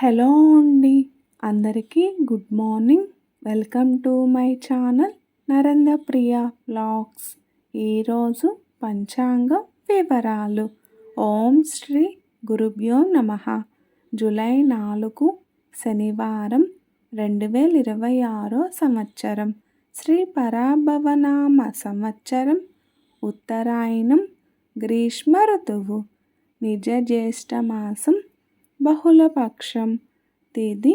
Hello అండి, అందరికీ good morning. Welcome to my channel Narendra Priya vlogs. ఈరోజు పంచాంగం వివరాలు. ఓం శ్రీ గురుభ్యో నమః. జూలై 4 శనివారం 2026 సంవత్సరం. శ్రీ పరాభవనామ సంవత్సరం. ఉత్తరాయణం. గ్రీష్మ ఋతువు. నిజ జ్యేష్ఠ మాసం. బహుళపక్షం. తేదీ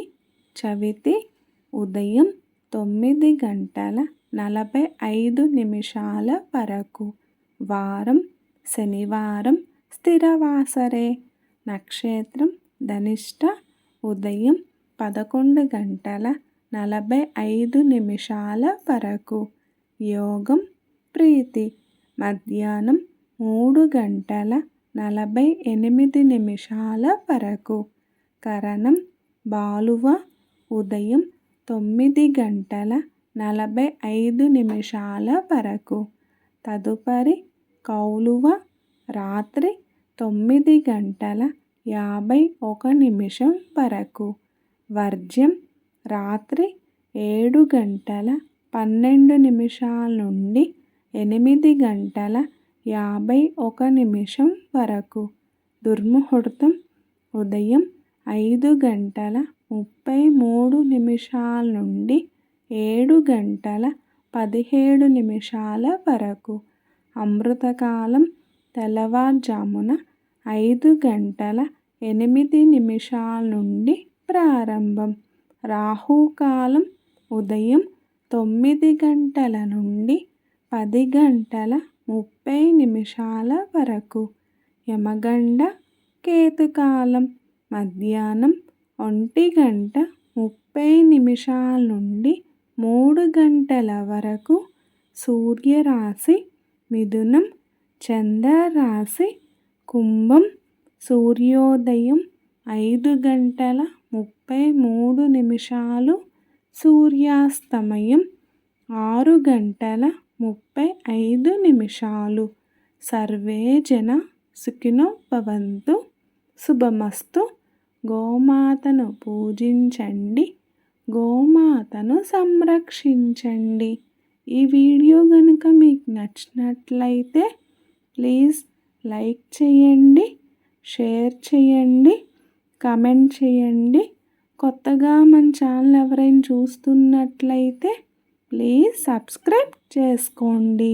చవితి. ఉదయం 9:45 వరకు. వారం శనివారం. స్థిరవాసరే. నక్షత్రం ధనిష్ట. ఉదయం 11:45 వరకు. యోగం ప్రీతి. మధ్యాహ్నం 3:48 వరకు. కరణం బాలువ. ఉదయం 9:45 వరకు. తదుపరి కౌలువ. రాత్రి 9:51 వరకు. వర్జ్యం రాత్రి 7:12 నుండి 8:51 వరకు. దుర్ముహూర్తం ఉదయం 5:33 నుండి 7:17 వరకు. అమృతకాలం తెల్లవారుజామున 5:08 నుండి ప్రారంభం. రాహుకాలం ఉదయం 9 నుండి 10:30 వరకు. యమగండ కేతుకాలం మధ్యాహ్నం 1:30 నుండి 3 వరకు. సూర్యరాశి మిథునం. చంద్రరాశి కుంభం. సూర్యోదయం 5:33. సూర్యాస్తమయం 6:35. సర్వే జన సుఖినో భవంతు. శుభమస్తు. గోమాతను పూజించండి, గోమాతను సంరక్షించండి. ఈ వీడియో కనుక మీకు నచ్చినట్లయితే ప్లీజ్ లైక్ చేయండి, షేర్ చేయండి, కమెంట్ చేయండి. కొత్తగా మన ఛానల్ ఎవరైనా చూస్తున్నట్లయితే ప్లీజ్ సబ్స్క్రైబ్ చేసుకోండి.